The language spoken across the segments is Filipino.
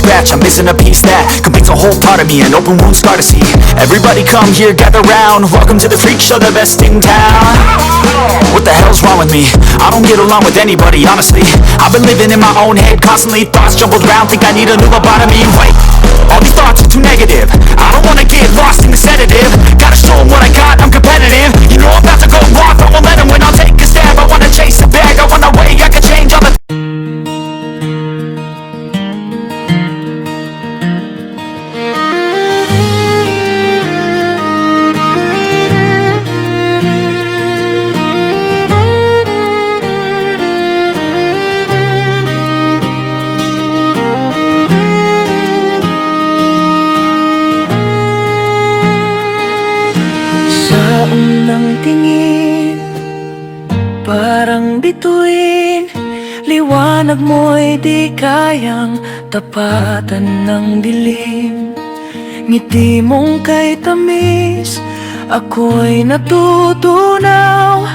scratch. I'm missing a piece that completes a whole part of me, an open wound scar to see. Everybody come here, gather round. Welcome to the freak show, the best in town. What the hell's wrong with me? I don't get along with anybody, honestly. I've been living in my own head constantly. Thoughts jumbled round, think I need a new lobotomy. Wait, all these thoughts are too negative. I don't wanna get lost in the sedative. Gotta show 'em what I got, I'm competitive. You know I'm about to go off, I won't let 'em win. I'll take a stab, I wanna chase the bag. I want a way I can change all the unang tingin, parang bituin. Liwanag mo'y di kayang tapatan ng dilim. Ngiti mong kay tamis, ako'y natutunaw.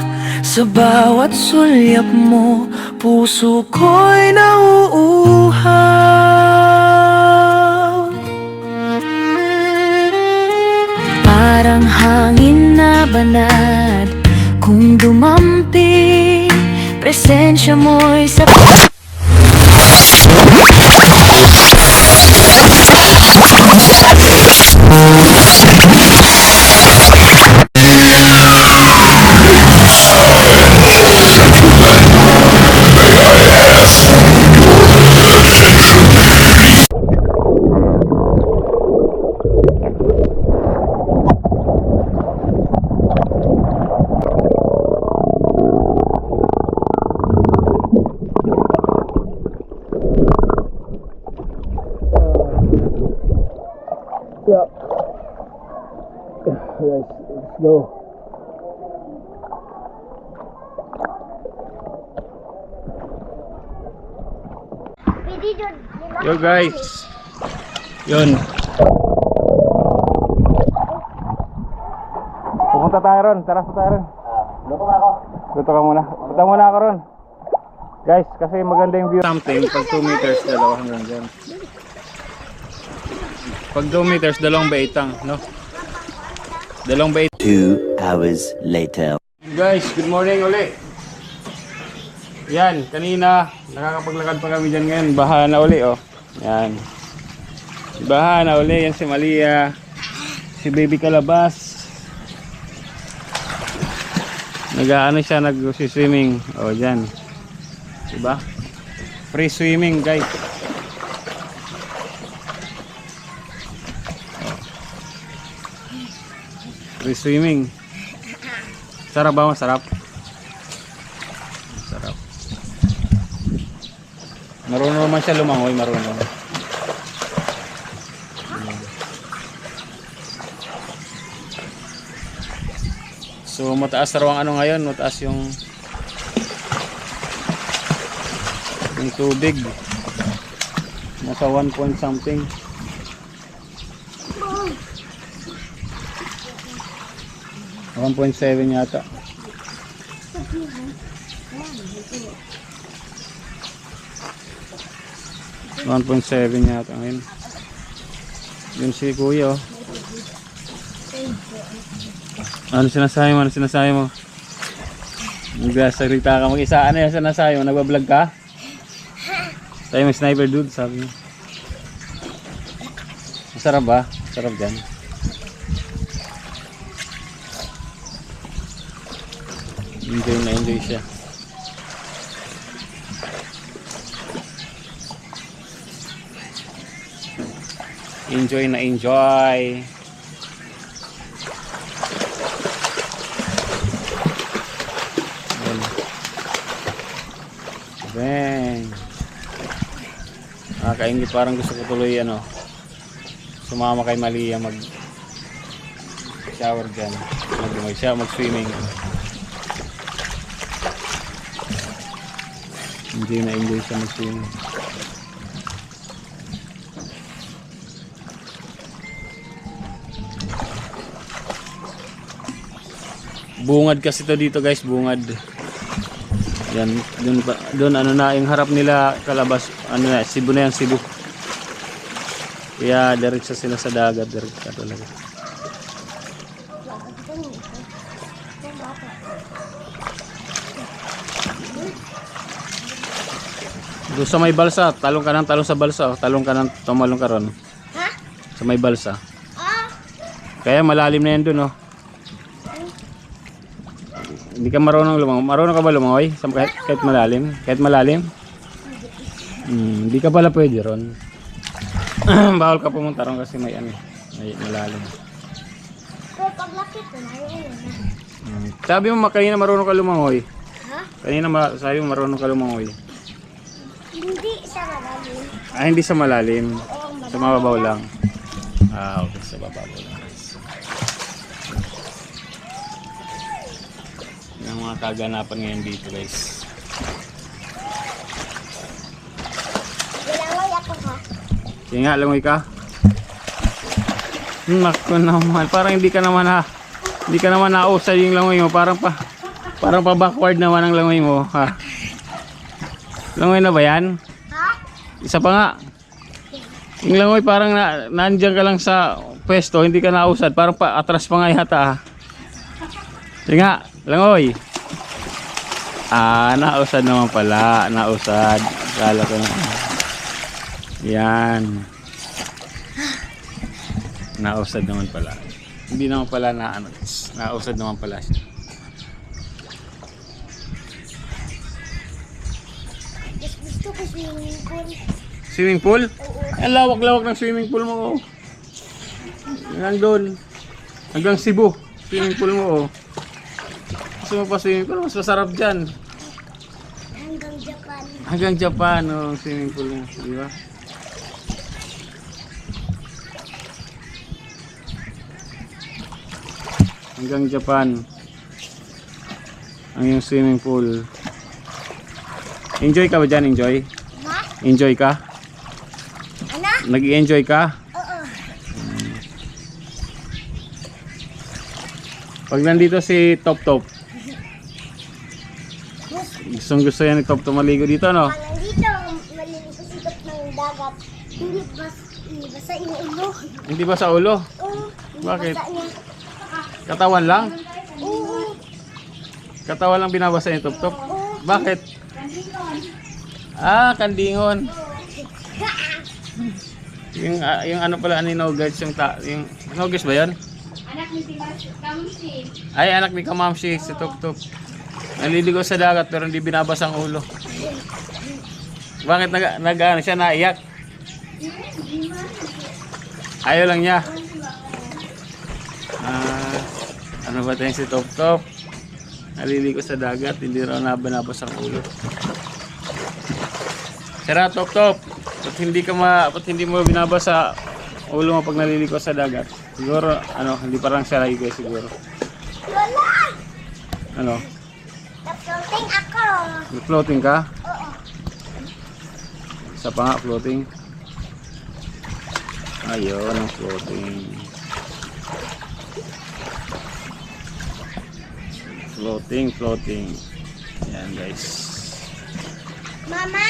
Sa bawat sulyap mo, puso ko'y nauuhaw. Parang hangin na banad, kung dumampi, presensya mo'y sa Let's go. Yo guys, yun. Pupunta tayo ron, tara sa tayo ron. Luto na ako. Luto ka muna. Punta muna ako ron. Guys, kasi maganda yung view. Something, pag 2 meters, dalawa hanggang dyan. Pag 2 meters, dalawang baitang, no? Dalawang bait. 2 hours later. Guys, good morning uli. Yan, kanina nakakapaglakad pa kami dyan ngayon. Baha na uli, oh. Yan. Baha na uli. Yan si Malia, si Baby Kalabas. Nag-ano siya, nag-swimming. Oh, dyan. Diba? Free swimming, guys. Free swimming. Sarap ba? Masarap. Masarap. Marunong naman siya lumangoy, marunong. So mataas raw ang ano ngayon, mataas yung tubig. Nasa 1 point something. 1.7 yata. One 1.7 yata ngayon. Yun si kuya, oh. Ano sinasabi mo? Ano sinasabi mo? Nagsasalita ka mag-isa. Ano yung sinasabi mo? Nagbablog ka? Tayo may sniper dude, sabi mo. Masarap ba? Masarap dyan. Enjoy na enjoy siya. Enjoy na enjoy. Bang. Kaingit, parang gusto ko tuloy ano, sumama kay Malia mag shower dyan, mag swimming. Hindi na enjoy siya mag swimming. Bungad kasi to dito guys, bungad. Yan, doon ano na yung harap nila Kalabas, ano na, Cebu na yan, Cebu. Kaya diretso sila sa dagat, diretso talaga. Doon sa may balsa, talong ka ng talong sa balsa, talong ka ng tumalong ka ron. Ha? Sa may balsa. Ah, Kaya malalim na yan doon, oh. Hindi ka marunong lumangoy. Marunong ka ba lumangoy? Kahit malalim? Kahit malalim? Hindi ka pala pwede ron. Bawal ka pumunta ron kasi may ano, may malalim. pero paglaki ko na yun. Sabi mo kanina marunong ka lumangoy. Ha? Kanina sabi mo marunong ka lumangoy. Hindi sa malalim. Ah, hindi sa malalim. Oo, Sa mababaw lang. Ah, okay. Sa mababaw lang. Yung mga kaganapan ngayon dito, guys. Ginaway ako ha. Sige nga, langoy ka. Naku naman, parang hindi ka naman nausad yung langoy mo. Parang pa backward naman ang langoy mo, ha. Langoy na ba yan? Ha? Isa pa nga. Yung langoy parang nandiyan ka lang sa pwesto, hindi ka nausad. Parang pa atras pa nga yata, ha. Sige nga, langoy. Ah, nausad naman pala. Nausad. Kala ko na. Yan. Nausad naman pala. Hindi naman pala nausad naman pala siya. Gusto ko swimming pool. Swimming pool? Ang lawak-lawak ng swimming pool mo, oh. Hanggang doon. Hanggang Cebu. Swimming pool mo, oh. Gusto mo pa swimming pool? Mas masarap dyan. Hanggang Japan. Hanggang Japan, oh, ang swimming pool mo. Di ba? Hanggang Japan. Ang yung swimming pool. Enjoy ka ba dyan? Enjoy? Ha? Enjoy ka? Ano? Nag-i-enjoy ka? Oo. Pag nandito si Top Top, gustong gusto yan ni Top Top maligo dito, no? Pag nandito, malilipasikap ng dagat. Hindi basa yung ulo. Hindi ba sa ulo? Oo. Bakit? Basa niya. Katawan lang? Oo. Katawan lang binabasa ni Top Top? Oo. Bakit? Ah, kandingon. Yung ano pala ni Nogues, yung Nogues ba 'yan? Anak ni Kamsi. Ay, anak ni Kamamsi, si Top Top. Naliligo sa dagat pero hindi binabasa ang ulo. Bakit ano siya naiyak? Ayaw lang niya. Ano ba tayo si Top Top? Naliligo sa dagat, hindi raw binabasa ang ulo. Tara, Top Top. Ba't hindi mo binabasa ulo mo pag naliligo sa dagat? Siguro, hindi pa lang siya naligo siguro. Lola! Ano? Nag-floating ako. Floating ka? Oo. Isa pa nga, floating. Ayun, ang floating. Floating. Ayan, guys. Mama!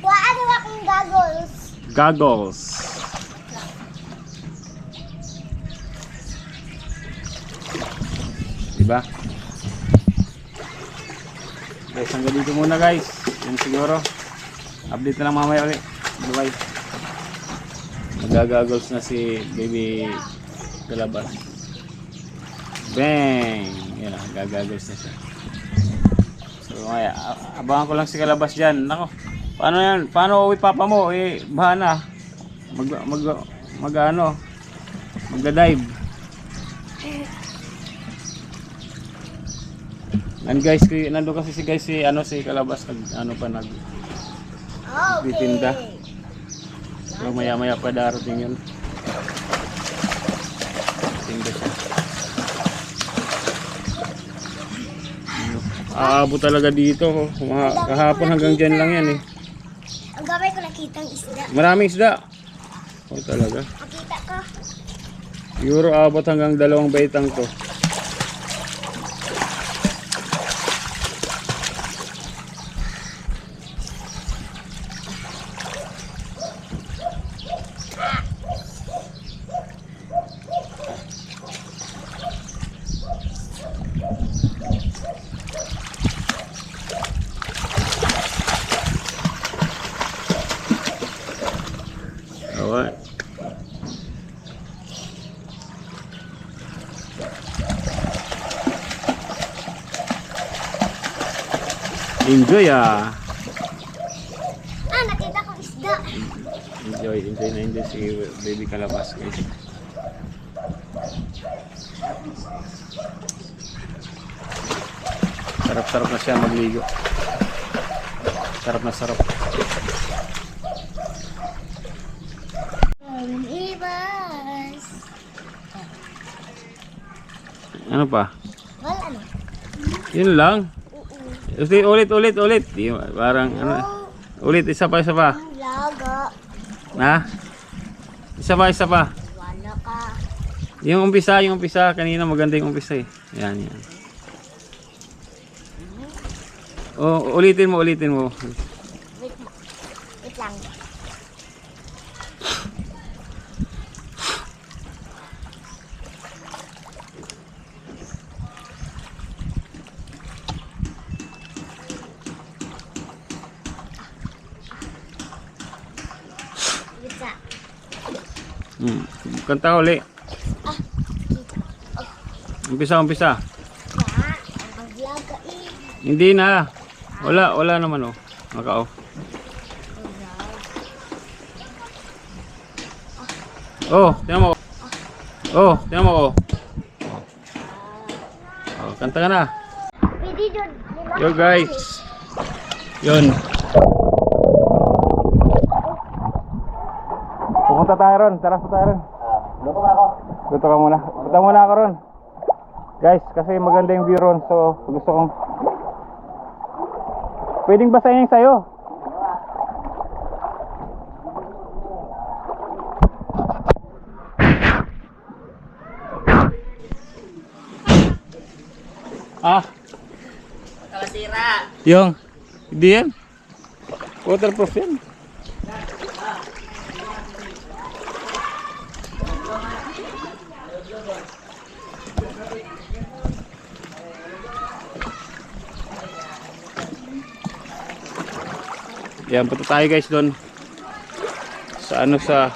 Ano akong goggles? Goggles. Diba? Guys, hanggang dito muna, guys. Yan siguro. Update na lang mamaya ulit. Bye-bye. Mag-goggles na si baby Kalabas. Bang! Yan, gagagos na siya. So, kaya, abangan ko lang si Kalabas dyan. Nako, paano yan? Paano uwi papa mo? Bahan na. Magda-dive. And guys, nandun kasi si Kalabas nagtitinda. So, maya-maya pa darating yun. Tinda siya. Aabot talaga dito. Kahapon hanggang dyan lang yan eh. Ang gabay ko nakitang isda. Maraming isda. Oh, talaga. Makita ko. Siguro aabot hanggang 2 baitang to. Enjoy ah. Nakita ko isda. Enjoy na enjoy si baby kalabas guys. Sarap-sarap na siya magligo. Sarap na sarap. Ibas. Ano pa? Wala na. Yun lang. Ulit. Di, parang ano. Ulit, isa pa. Laga. Ha? Isa pa. Wala ka. Yung umpisa. Kanina maganda yung umpisa eh. Yan. Oh, ulitin mo. Wait lang. Bisa. Kanta uli. Umpisa. Ya, maglaga eh. Hindi na. Wala naman oh. Naka-off. Tingnan mo ko. Kanta ka na. Pwede doon. Yo guys. Yun. Pupunta tayo ron. Tara sa tayo ron. Luto na ako. Luto ka muna. Punta muna ako ron. Guys, kasi maganda yung view ron. So, gusto kong pwedeng basahin sa'yo. Nakasira. Yung hindi yan. Waterproof yan. Yan, punta tayo guys doon sa ano sa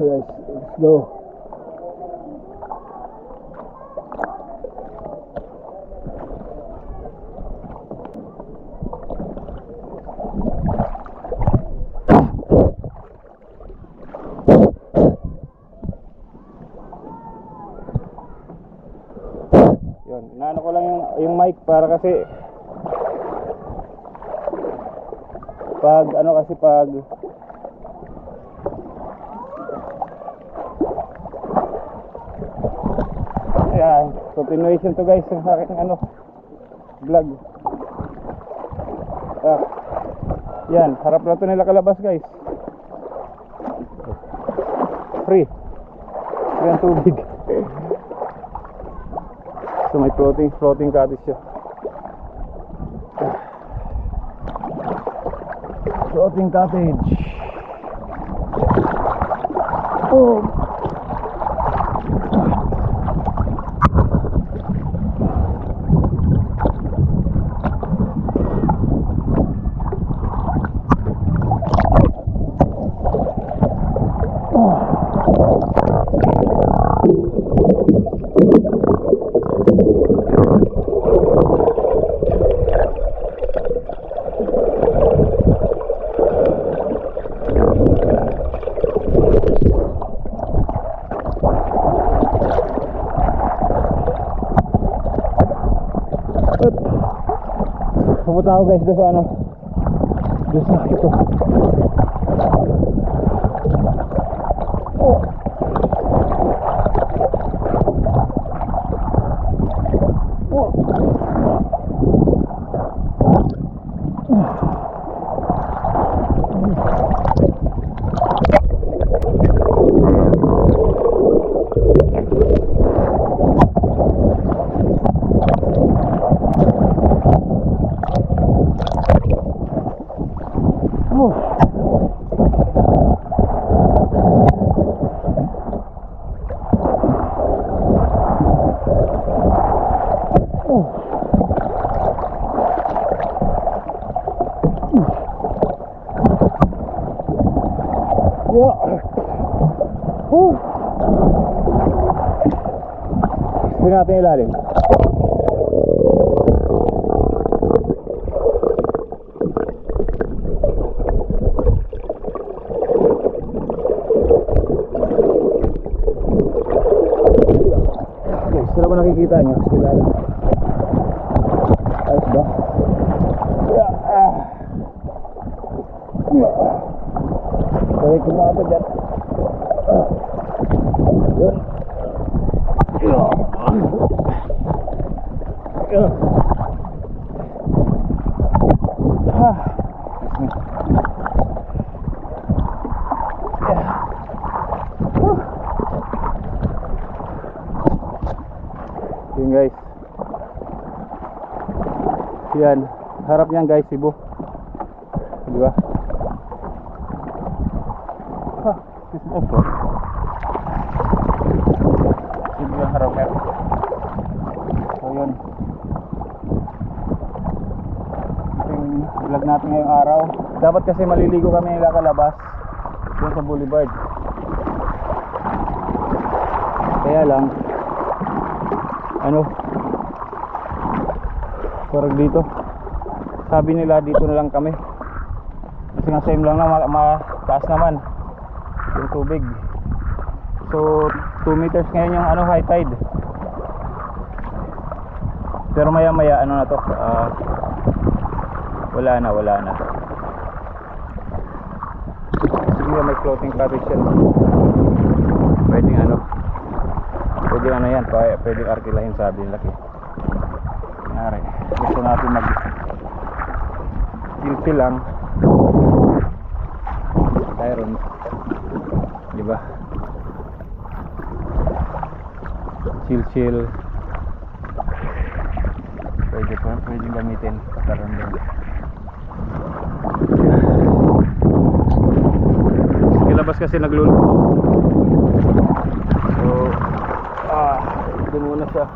guys, let's go. Yun, inaano ko lang yung mic para kasi pag ayan, continuation to guys ng aking vlog. Yan, harap na to nila kalabas guys. Free ang tubig. So may floating cottage siya. Floating cottage. Pupunta ako guys doon sa doon sa ito. Tingnan natin ilalim. Sila ba nakikita nyo? Sila lang. Ayos ba? Kaya kumata dyan. Yun. Yun guys. Yan. Harap niyan guys, Cebu. Diba? Opo. Cebu yung harap niya. So yun. Ito yung vlog natin ngayong araw. Dapat kasi maliligo kami nila kalabas doon sa boulevard. Kaya lang parang dito sabi nila dito na lang kami kasi nga same lang na mataas naman yung tubig. So 2 meters ngayon yung high tide, pero maya maya na to, wala na. Siguro may floating cottage yan, pwedeng yan, pwedeng arkilahin sabi nila. Nangyari, gusto natin mag chill lang Tyron, diba? Chill pwedeng gamitin Tyron din. Kilabas kasi nagluluto, so doon muna siya.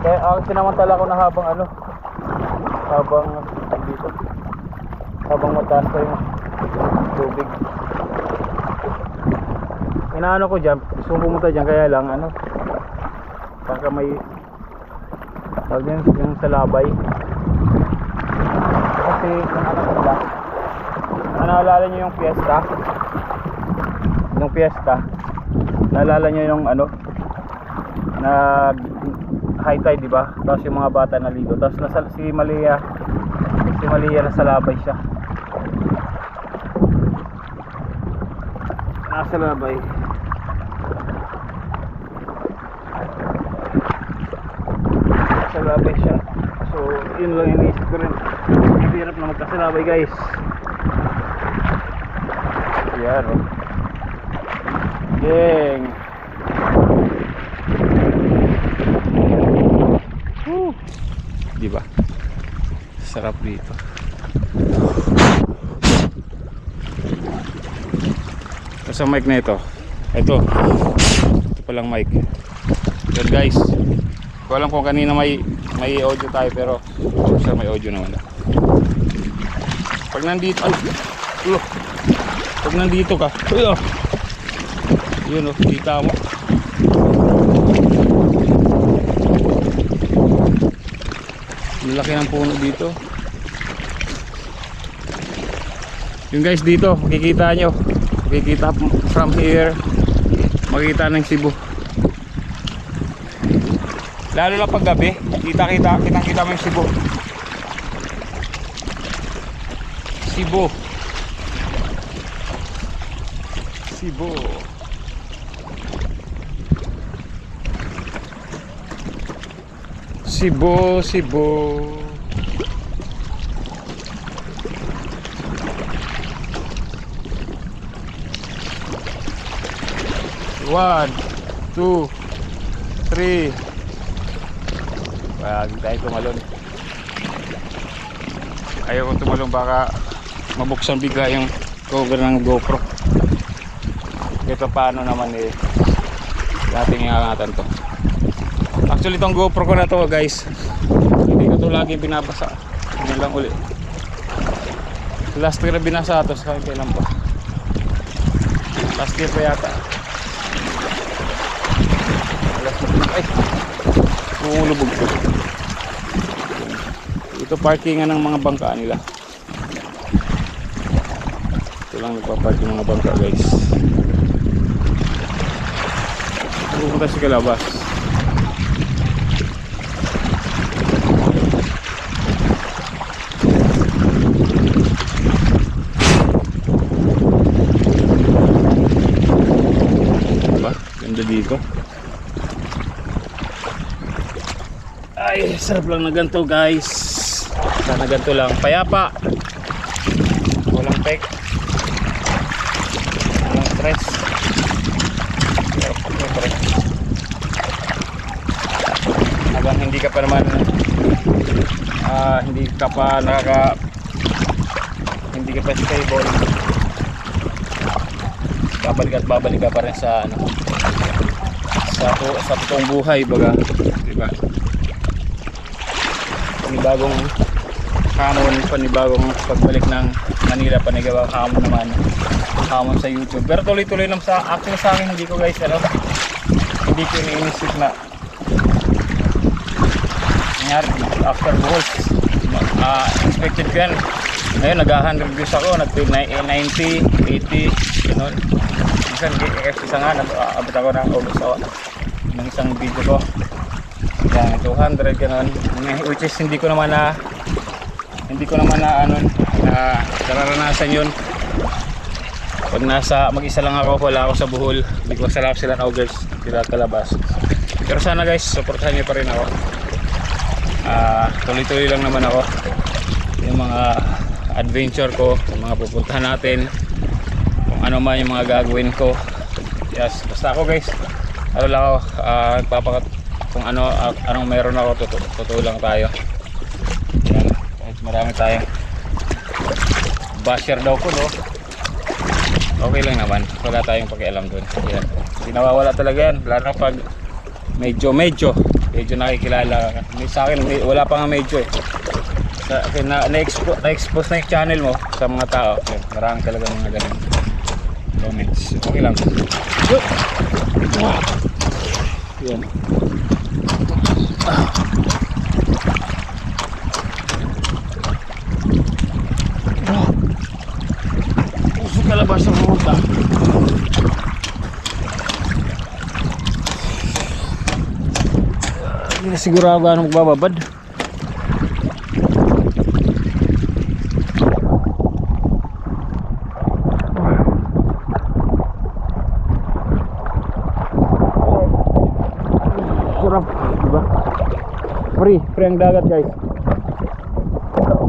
Kaya sinamantala ko na habang mataas pa yung tubig. Inaano ko dyan, gusto ko pumunta dyan, kaya lang baka may yung salabay. Kasi yung naalala nyo yung fiesta, naalala nyo yung nag high tide, diba? Tapos yung mga bata naligo, tapos si Malia nasalabay siya. Nasalabay. Nasalabay siya. So yun lang iniisip ko rin, hirap na magkasalabay guys. Yan Geng. Diba? Sarap dito. Sa mic na ito. Ito palang mic. Yun guys. Ko alam kung kanina may audio tayo, pero sure may audio naman. Pag nandito ka, yun kita mo. Laki ng puno dito. Yung guys dito, makikita nyo. Makikita from here, makikita ng Cebu. Lalo na pag gabi, kita mo yung Cebu. Cebu. 1, 2, 3. Wag tayo tumalon. Ayaw kong tumalon, baka mabuksan bigla yung cover ng GoPro. Ito paano naman dating ingatan to. Actually itong GoPro ko na to guys, hindi ko to lagi binabasa. Hindi lang uli. Last year na binasa ito, sa kailan pa. Last year pa yata. Last Ay, lumulubog ko. Ito parkingan ng mga bangka nila. Ito lang nagpa-park yung mga bangka guys. Pupunta sa Calabas. Diba? Ganda dito. Ay, sarap lang na ganito guys. Sana ganito lang. Payapa. Walang pek. Walang stress. Siyempre, habang hindi ka pa naman hindi ka pa hindi ka pa stable, babalik ka pa rin sa sa totoong buhay baga, diba? Panibagong hamon, panibagong pagbalik ng Manila, panigawang hamon naman, hamon sa YouTube. Pero tuloy-tuloy lang sa action sa akin, hindi ko guys hindi ko iniisip na nangyari after goals. Expected ko yan. Ngayon nag-100 views ako, nag-90, 80, gano'n. Minsan isa nga, abot ako ng ng isang video ko. Yan, 200 gano'n. Which is hindi ko naman na nararanasan yun. Pag mag-isa lang ako, wala ako sa Bohol, hindi ko sila Augers, sila Calabas. Pero sana guys, supportahan niyo pa rin ako. Tuloy-tuloy lang naman ako. Yung mga adventure ko, yung mga pupuntahan natin, kung ano man yung mga gagawin ko. Yes, basta ako guys, ano lang ako, kung anong meron ako, totoo lang tayo. Yan, kahit marami tayong basher daw ko, no? Okay lang naman, wala tayong pakialam dun. Yan. Hindi nawawala talaga yan, lalo pag medyo nakikilala ka. Sa akin, wala pa nga medyo eh. Na-expose na yung channel mo sa mga tao. Yan, marami talaga mga ganun comments. Okay lang. Yan. Calabas ang pumunta. Hindi na siguro ako anong magbababad. Sarap, diba? Free ang dagat guys.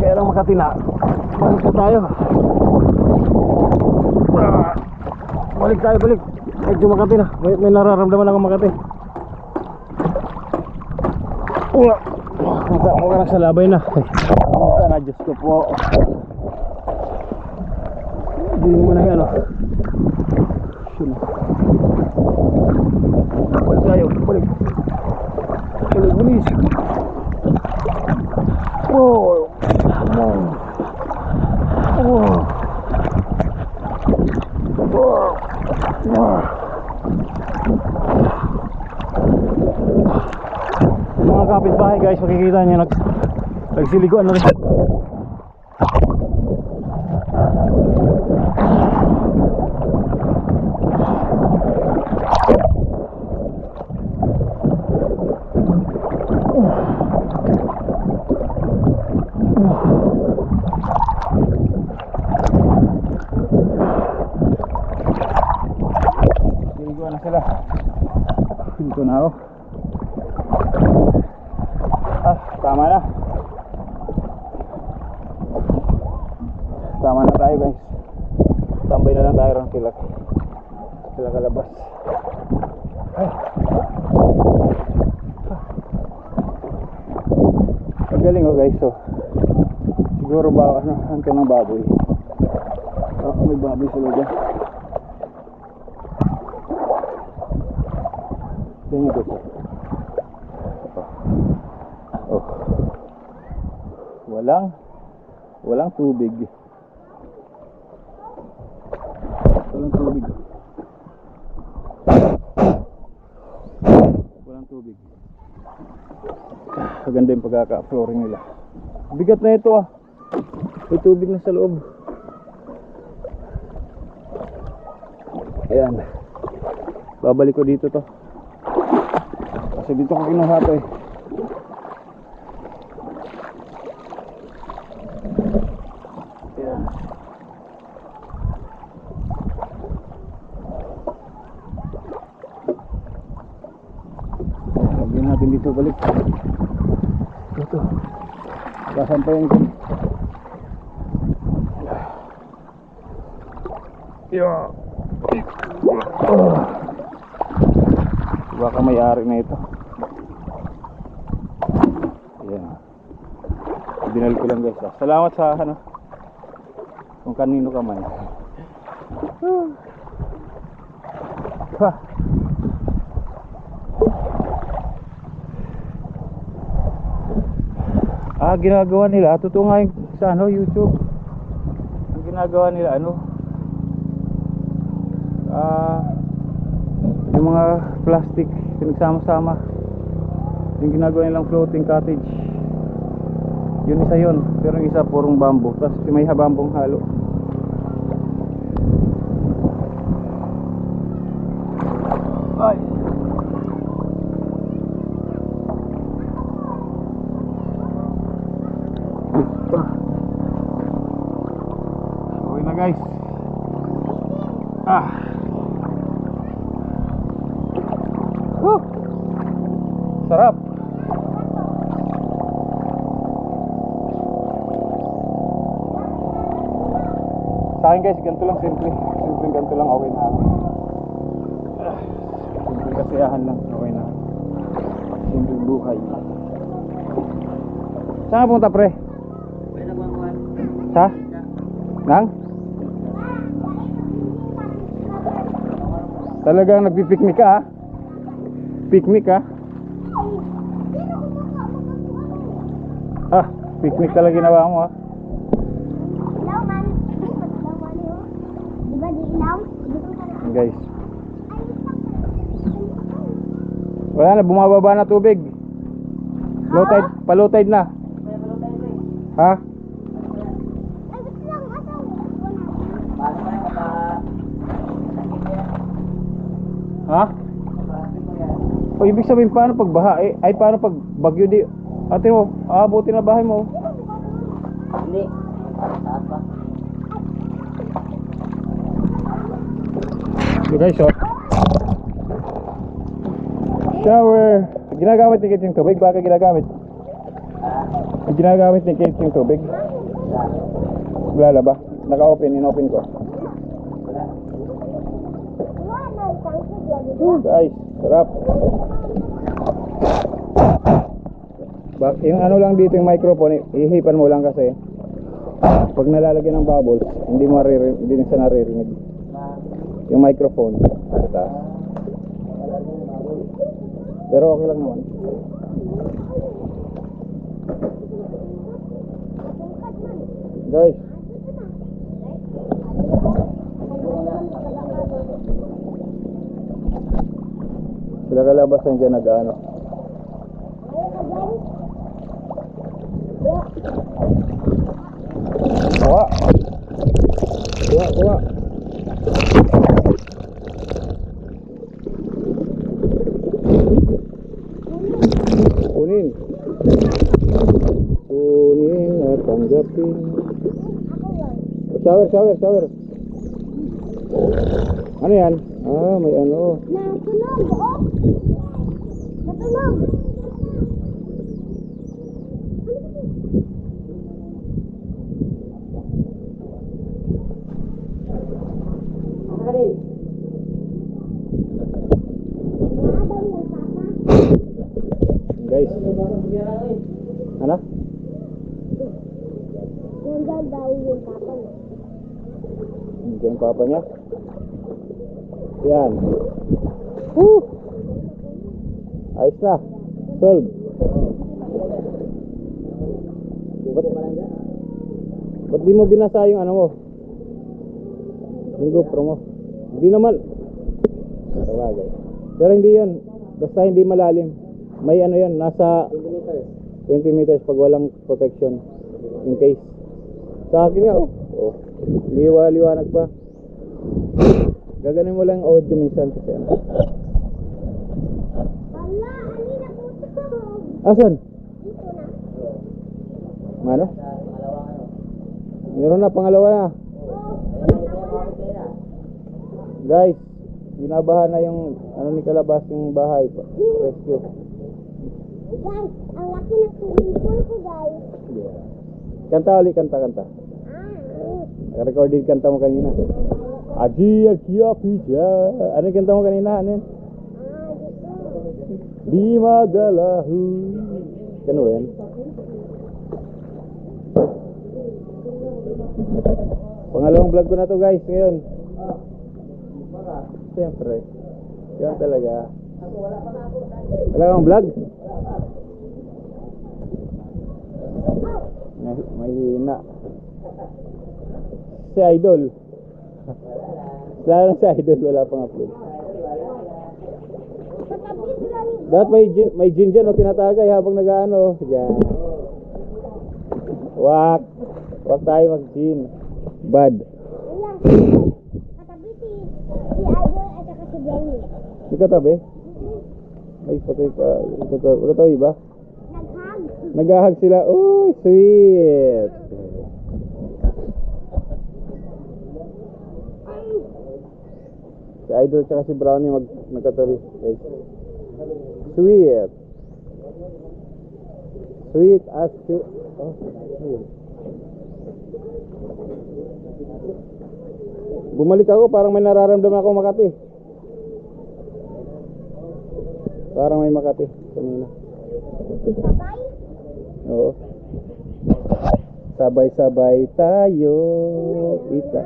Kaya lang Makati na. Balik na tayo. Balik. Medyo Makati na. May nararamdaman ako Makati. Ako ka na sa labay na. Sana, Diyos ko po. Hindi mo na yan. Balik tayo. Balik. Bilis. Mga kapitbahay guys, makikita nyo nagsiliguan na rin. Siliguan na sila. Dito na ako. Tama na. Tama na tayo guys. Tambay na lang tayo ron sila Calabas. Ay. Magaling guys. So siguro ba ang ng baboy. May baboy sila dyan. Tingnan ko po. Walang tubig. Walang tubig. tubig. Maganda yung pagkaka-flooring nila. Bigat na ito ah. May tubig na sa loob. Ayan. Babalik ko dito to. Kasi dito ko kinuha to eh. Ayan. Lagyan natin dito balik. Ito. Kasampayan ko. Yeah. Baka may-ari na ito. Ayan. Binalik ko lang guys. Salamat sa ano, kung kanino ka man. Ginagawa nila, totoo nga yung sa ano, YouTube. Ang ginagawa nila ano, yung mga plastic pinagsama-sama, yung ginagawa nilang floating cottage. Yun isa yun, pero yung isa purong bamboo, tapos may habambong halo. Ay. Okay na guys. Sarap. Sa akin guys, ganito lang, simple ganito lang, okay na ako. Simple kasiyahan lang, okay na. Simple buhay. Saan ka punta pre? Sa? Nang? Talagang nagpipiknik ka ha? Picnic ha? Picnic talaga ginawa mo ha? Ilaw man. Ilaw man yun. Diba di ilaw? Guys. Wala na, bumababa na tubig. Low tide, pa-low tide na. Ha? Ay, ba't lang? Asaw? Ha? O ibig sabihin paano pag baha? Ay paano pag bagyo di? Ate mo, aabutin na bahay mo. Hindi. Taas pa. So guys, oh. Shower. Ginagamit ni Kit yung tubig? Baka ginagamit? Ginagamit ni Kit yung tubig? Wala ba? Naka-open, in-open ko. Guys, sarap. Yung ano lang dito yung microphone, ihipan mo lang kasi pag nalalagyan ng bubbles, hindi mo hindi na siya naririnig. Yung microphone. Pero okay lang naman. Guys, sila kalabasan dyan nag-ano. Kuha. Kunin at tanggapin. Shower. Ano yan? May ano. Natunog, oh. Natunog. Guys. Ano? Nandiyan daw yung papa niya. Nandiyan yung papa niya. Yan. Woo! Ayos na. Solve. Ba't di mo binasa yung ano mo? Yung GoPro mo? Hindi naman. Tawagay. Pero hindi yun. Basta hindi malalim. May ano yan, nasa 20 meters pag walang protection. In case. Sa akin nga, oh. Liwanag pa. Gaganin mo lang audio minsan kasi ano. Wala, alin ako ito. Asan? Dito na. Ano? Meron na, pangalawa na. Guys, binabaha na yung ano ni Kalabas yung bahay. Rescue. Guys, ang laki ng swimming pool ko, guys. Kanta ulit, kanta. Recorded kanta mo kanina. Aji Akia Pija. Ano yung kanta mo kanina? Ano yun? Dito. Di magalahu. Ano ba yan? Pangalawang vlog ko na to guys ngayon. Siyempre. Yan talaga. Wala kang vlog? Mahina. Si Idol. Lalo si Idol wala pang upload. Dapat may gin dyan o tinatagay habang nag-ano. Diyan. Wak tayo mag-gin. Bad. Wala. Katabi si Idol at saka si Benny. Di katabi? Ay, patay pa. Katabi ba? Naghag. Naghahag sila. Uy, sweet. Si Idol tsaka si Brownie nagkatabi. Okay. Sweet. Sweet as to... Oh, ayun. Bumalik ako, parang may nararamdaman ako Makati. Parang may Makati kanina. Sabay. Oo. Sabay-sabay tayo, ita.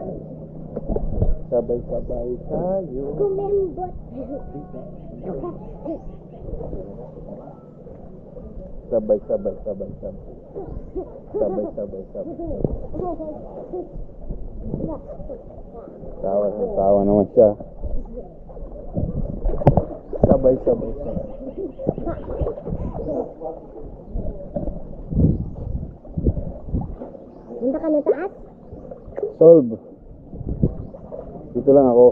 Sabay-sabay tayo. Kumembot. Sabay-sabay. Tawa naman siya. Sabay-sabay. Punta ka na taas? Solve. Dito lang ako.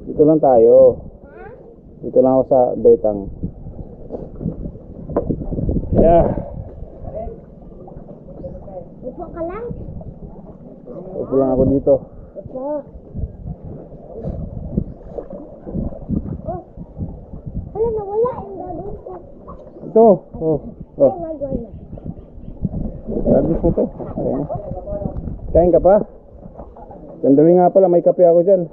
Dito lang tayo. Dito lang ako sa Betang. Yeah. Upo ka lang? Upo lang ako dito. Upo. Oh. Hala, nawala yung gagawin ko. Ito. Oh. Ay, nagwala na. Gagawin mo to. Ayan. Kain ka pa? Sandali nga pala, may kape ako dyan.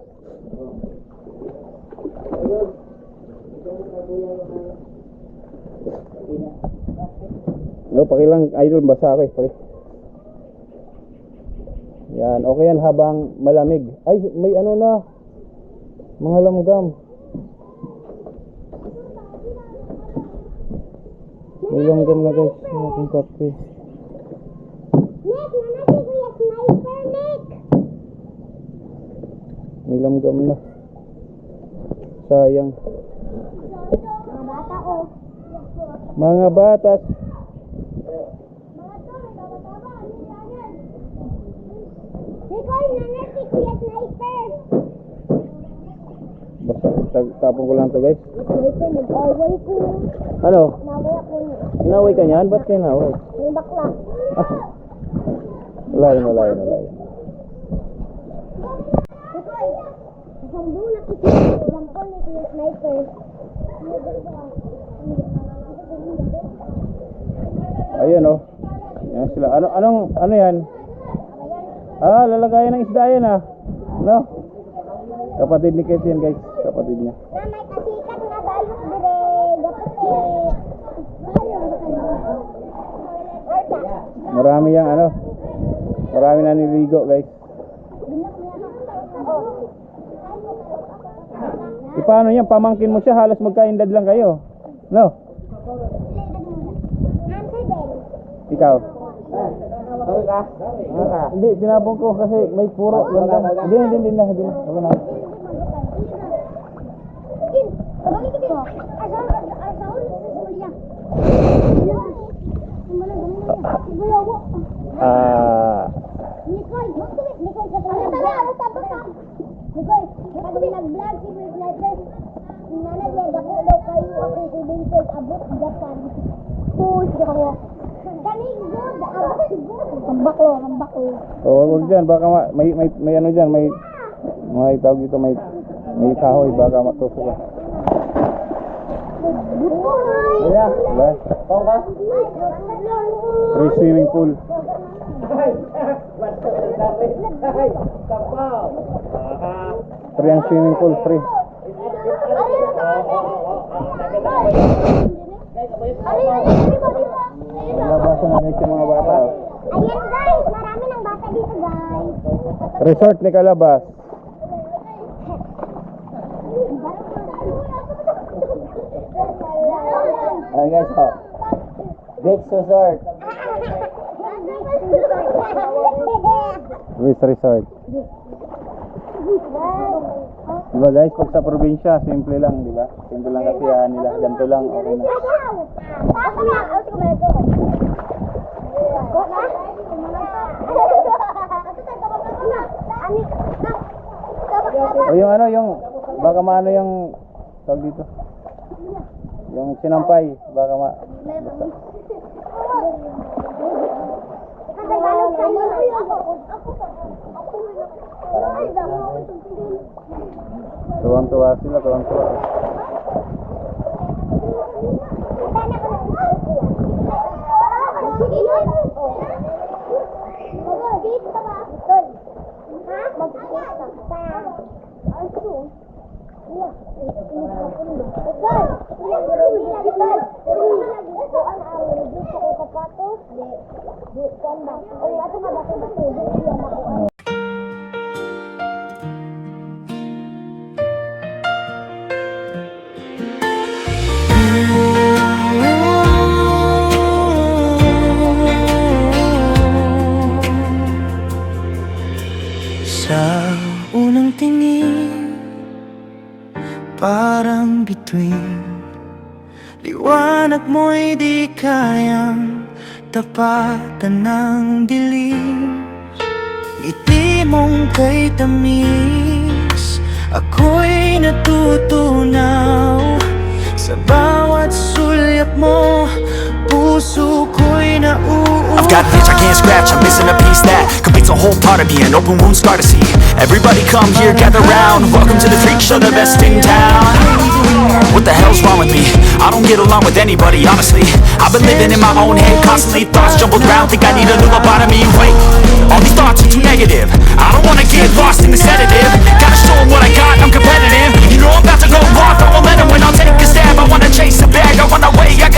No, pakilang Idol, basa ako eh. Yan, okay yan habang malamig. Ay, may ano na. Mga lamgam. May lamgam na guys. Ating kape. Nick, nanati ko yung sniper, Nick! May lamgam na. Sayang. Mga bata, oh. Mga batas. Nicole, nanati ko yung sniper! Basta, tapon ko lang to guys. Sniper, nag-away ko. Ano? Naway ako niya. Inaway ka niyan? Ba't kayo naway? Yung bakla. Wala. Nicole, isang buong nakikita ko. Lampol ni ko yung sniper. Ayun oh. Yan sila. Ano yan? Ah, lalagayan ng isda yan ah. No? Kapatid ni Kes yan guys. Kapatid niya. Na may kasikat nga balok dire. Gaputi. Marami yang ano. Marami na niligo guys. E paano yan? Pamangkin mo siya. Halos magkaindad lang kayo. No? Ikaw? Hindi, tinapon ko kasi may puro. Hindi na. Okay na. Nicole, Nicole, ano sabi ka? Nicole, kami nag-vlog si Miss Letters. Nanay, ako daw kayo ako si Nicole, abot Japan. Uy, ako. Kaning good, abot good. Hambak ko. Wag dyan, baka may ano dyan, may tawag dito, may kahoy, baka matusok ka. Yeah, bye. Free swimming pool. Free ang swimming pool, free. Labasan na dito yung mga bata. Ayan guys, marami ng bata dito guys. Resort ni Calabas. Ayan guys, oh. Beach Resort. Luis Resort. Diba guys, pag sa probinsya, simple lang, diba? Simple lang kasiyahan nila. Ganito lang, okay na. O yung ano, yung, baka maano yung, tawag dito? Yung sinampay, baka tuwang-tuwa sila, tuwang-tuwa. Sa unang tingin, parang bituin, liwanag mo'y di kayang tapatan ng dilim. Ngiti mong kay tamis, ako'y natutunaw. Sa bawat sulyap mo, puso ko'y nauuhaw. I've got an itch I can't scratch, I'm missing a piece that completes a whole part of me, an open wound scar to see. Everybody come here, gather round, welcome to the freak show, the best in town. What the hell's wrong with me? I don't get along with anybody, honestly. I've been living in my own head, constantly thoughts jumbled around, think I need a new lobotomy. Wait, all these thoughts are too negative, I don't wanna get lost in the sedative. Gotta show 'em what I got, I'm competitive. You know I'm about to go off, I won't let 'em win, I'll take a stab. I wanna chase a bag, I wanna weigh, I can